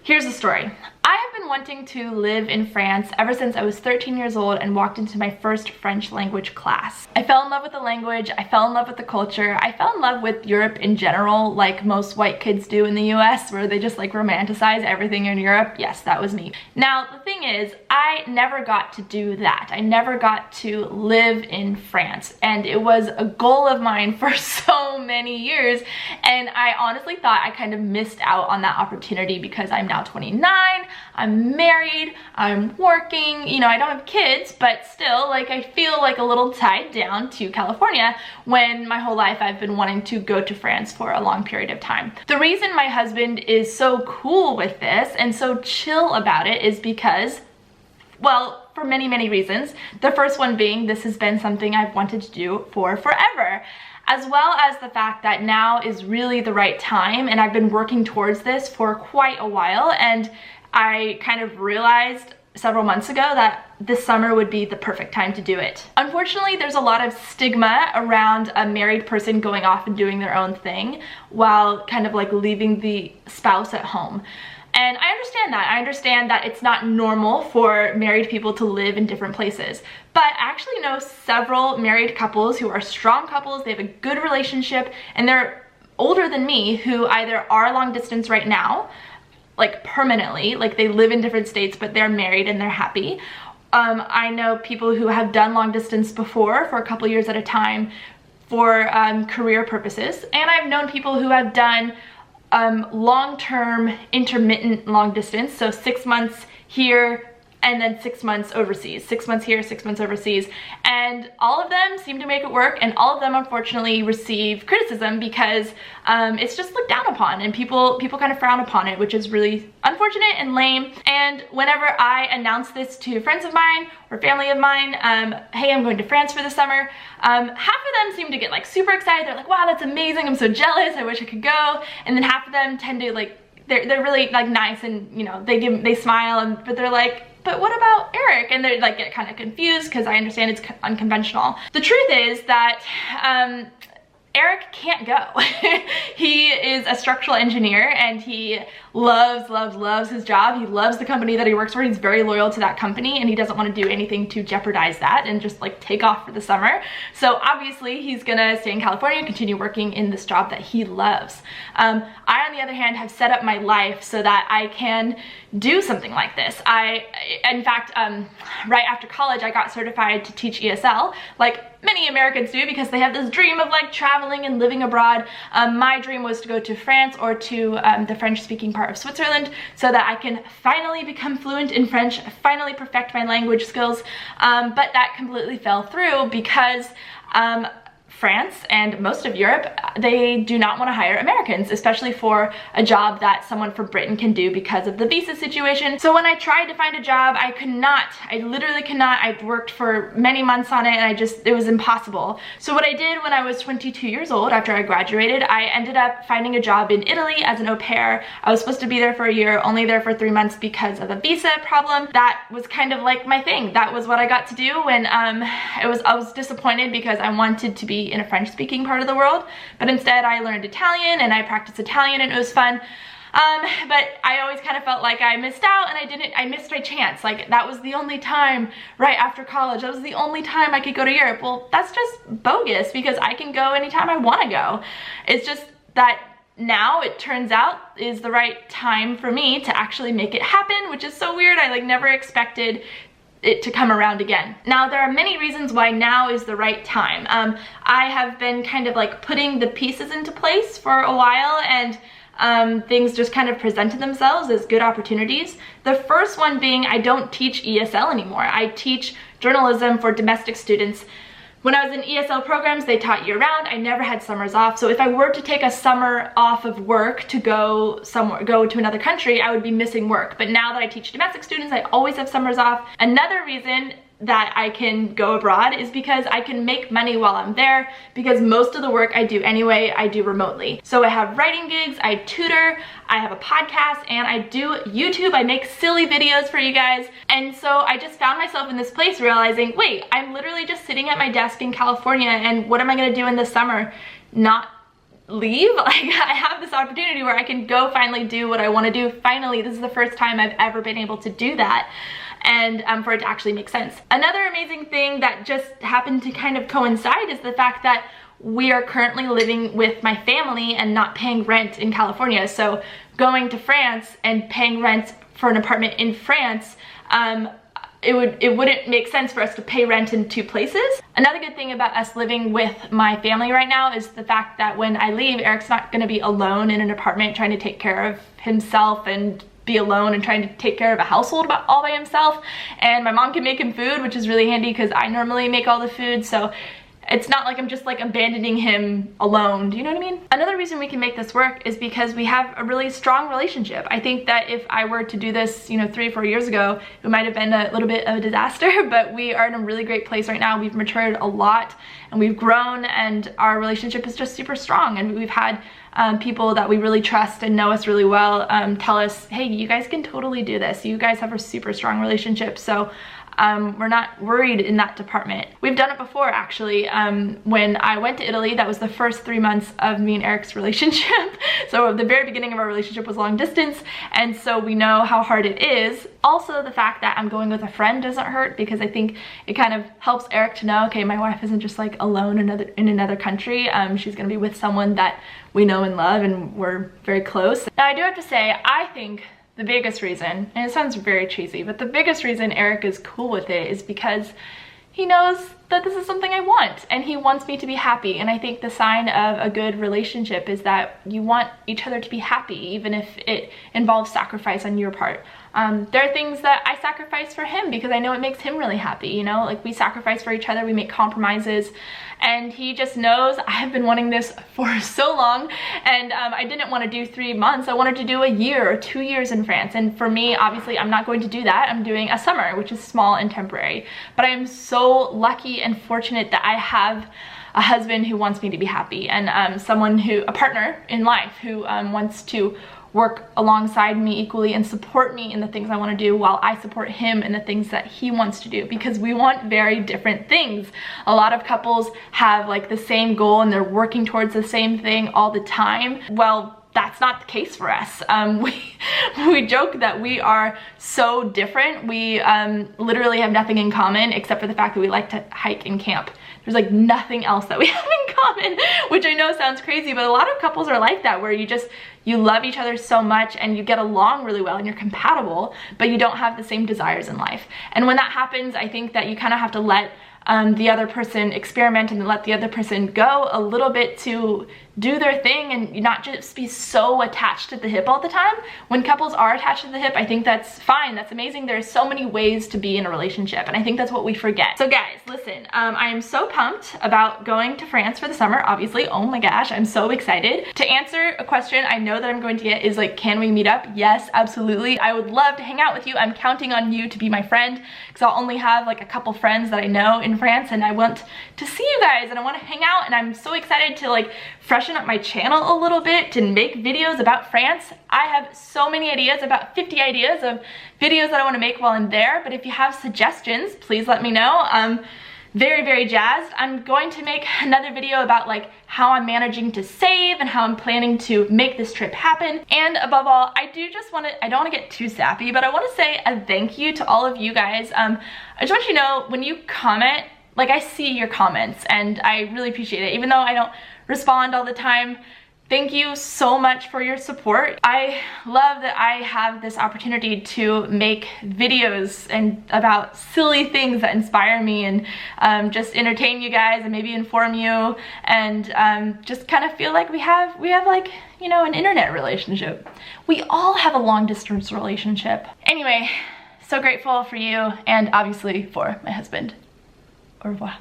Here's the story. I have been wanting to live in France ever since I was 13 years old and walked into my first French language class. I fell in love with the language, I fell in love with the culture, I fell in love with Europe in general, like most white kids do in the US, where they just like romanticize everything in Europe. Yes, that was me. Now, the thing is, I never got to do that. I never got to live in France, and it was a goal of mine for so many years, and I honestly thought I kind of missed out on that opportunity because I'm now 29, I'm married, I'm working, you know, I don't have kids, but still, like, I feel like a little tied down to California when my whole life I've been wanting to go to France for a long period of time. The reason my husband is so cool with this and so chill about it is because, well, for many, many reasons. The first one being this has been something I've wanted to do for forever, as well as the fact that now is really the right time, and I've been working towards this for quite a while, and I kind of realized several months ago that this summer would be the perfect time to do it. Unfortunately, there's a lot of stigma around a married person going off and doing their own thing while kind of like leaving the spouse at home. And I understand that. I understand that it's not normal for married people to live in different places. But I actually know several married couples who are strong couples, they have a good relationship, and they're older than me, who either are long distance right now, like permanently, like they live in different states but they're married and they're happy. I know people who have done long distance before for a couple years at a time for career purposes, and I've known people who have done long-term intermittent long distance, so 6 months here and then 6 months overseas, 6 months here, 6 months overseas, and all of them seem to make it work, and all of them unfortunately receive criticism because it's just looked down upon, and people kind of frown upon it, which is really unfortunate and lame. And whenever I announce this to friends of mine or family of mine, hey, I'm going to France for the summer, half of them seem to get like super excited. They're like, wow, that's amazing, I'm so jealous, I wish I could go. And then half of them tend to like, they're really like nice, and you know, they smile, but they're like, but what about Eric? And they like get kind of confused because I understand it's unconventional. The truth is that Eric can't go. He is a structural engineer and he loves his job. He loves the company that he works for. He's very loyal to that company and he doesn't want to do anything to jeopardize that and just like take off for the summer. So obviously he's gonna stay in California and continue working in this job that he loves. I, on the other hand, have set up my life so that I can do something like this. In fact, right after college, I got certified to teach ESL, like many Americans do, because they have this dream of like traveling and living abroad. My dream was to go to France or to the French-speaking part of Switzerland so that I can finally become fluent in French, finally perfect my language skills, but that completely fell through because France and most of Europe, they do not want to hire Americans, especially for a job that someone from Britain can do because of the visa situation. So when I tried to find a job, I could not. I literally could not. I worked for many months on it and it was impossible. So what I did when I was 22 years old, after I graduated, I ended up finding a job in Italy as an au pair. I was supposed to be there for a year, only there for 3 months because of a visa problem. That was kind of like my thing. That was what I got to do when I was disappointed because I wanted to be in a French-speaking part of the world, but instead I learned Italian and I practiced Italian and it was fun. But I always kind of felt like I missed out and I missed my chance. Like that was the only time right after college, that was the only time I could go to Europe. Well, that's just bogus because I can go anytime I want to go. It's just that now it turns out is the right time for me to actually make it happen, which is so weird. I like never expected it to come around again. Now, there are many reasons why now is the right time. I have been kind of like putting the pieces into place for a while, and things just kind of presented themselves as good opportunities. The first one being I don't teach ESL anymore. I teach journalism for domestic students. When I was in ESL programs, they taught year-round. I never had summers off. So if I were to take a summer off of work to go to another country, I would be missing work. But now that I teach domestic students, I always have summers off. Another reason that I can go abroad is because I can make money while I'm there, because most of the work I do anyway, I do remotely. So I have writing gigs, I tutor, I have a podcast, and I do YouTube. I make silly videos for you guys. And so I just found myself in this place realizing, wait, I'm literally just sitting at my desk in California, and what am I gonna do in the summer? Not leave. Like, I have this opportunity where I can go finally do what I want to do. Finally, this is the first time I've ever been able to do that, and for it to actually make sense. Another amazing thing that just happened to kind of coincide is the fact that we are currently living with my family and not paying rent in California. So going to France and paying rent for an apartment in France, it wouldn't make sense for us to pay rent in two places. Another good thing about us living with my family right now is the fact that when I leave, Eric's not gonna be alone in an apartment trying to take care of himself and be alone and trying to take care of a household all by himself. And my mom can make him food, which is really handy because I normally make all the food, so it's not like I'm just like abandoning him alone. Do you know what I mean? Another reason we can make this work is because we have a really strong relationship. I think that if I were to do this, you know, 3 or 4 years ago, it might have been a little bit of a disaster, but we are in a really great place right now. We've matured a lot and we've grown, and our relationship is just super strong. And we've had people that we really trust and know us really well tell us, hey, you guys can totally do this. You guys have a super strong relationship. So we're not worried in that department. We've done it before, actually. When I went to Italy, that was the first 3 months of me and Eric's relationship. So the very beginning of our relationship was long distance, and so we know how hard it is. Also, the fact that I'm going with a friend doesn't hurt, because I think it kind of helps Eric to know, okay, my wife isn't just like alone in another country. She's gonna be with someone that we know and love, and we're very close. Now, I do have to say, I think the biggest reason, and it sounds very cheesy, but the biggest reason Eric is cool with it is because he knows that this is something I want, and he wants me to be happy. And I think the sign of a good relationship is that you want each other to be happy, even if it involves sacrifice on your part. There are things that I sacrifice for him because I know it makes him really happy, you know? Like, we sacrifice for each other, we make compromises, and he just knows I have been wanting this for so long, and I didn't want to do 3 months. I wanted to do a year or 2 years in France, and for me, obviously, I'm not going to do that. I'm doing a summer, which is small and temporary, but I am so lucky and fortunate that I have a husband who wants me to be happy, and a partner in life who wants to work alongside me equally and support me in the things I want to do while I support him in the things that he wants to do, because we want very different things. A lot of couples have like the same goal and they're working towards the same thing all the time. Well, that's not the case for us. We joke that we are so different. We literally have nothing in common except for the fact that we like to hike and camp. There's like nothing else that we have in common, which I know sounds crazy, but a lot of couples are like that, where you love each other so much and you get along really well and you're compatible, but you don't have the same desires in life. And when that happens, I think that you kind of have to let the other person experiment and let the other person go a little bit to do their thing, and not just be so attached to the hip all the time. When couples are attached to the hip, I think that's fine, that's amazing. There's so many ways to be in a relationship, and I think that's what we forget. So guys, listen, I am so pumped about going to France for the summer, obviously. Oh my gosh, I'm so excited. To answer a question I know that I'm going to get is like, can we meet up? Yes, absolutely. I would love to hang out with you. I'm counting on you to be my friend, because I'll only have like a couple friends that I know in France, and I want to see you guys and I want to hang out, and I'm so excited to like freshen up my channel a little bit, to make videos about France. I have so many ideas, about 50 ideas of videos that I want to make while I'm there, but if you have suggestions, please let me know. I'm very, very jazzed. I'm going to make another video about like how I'm managing to save and how I'm planning to make this trip happen. And above all, I don't want to get too sappy, but I want to say a thank you to all of you guys. I just want you to know, when you comment, like, I see your comments and I really appreciate it, even though I don't respond all the time. Thank you so much for your support. I love that I have this opportunity to make videos and about silly things that inspire me, and just entertain you guys and maybe inform you, and just kind of feel like we have like, you know, an internet relationship. We all have a long distance relationship. Anyway, so grateful for you, and obviously for my husband. Au revoir.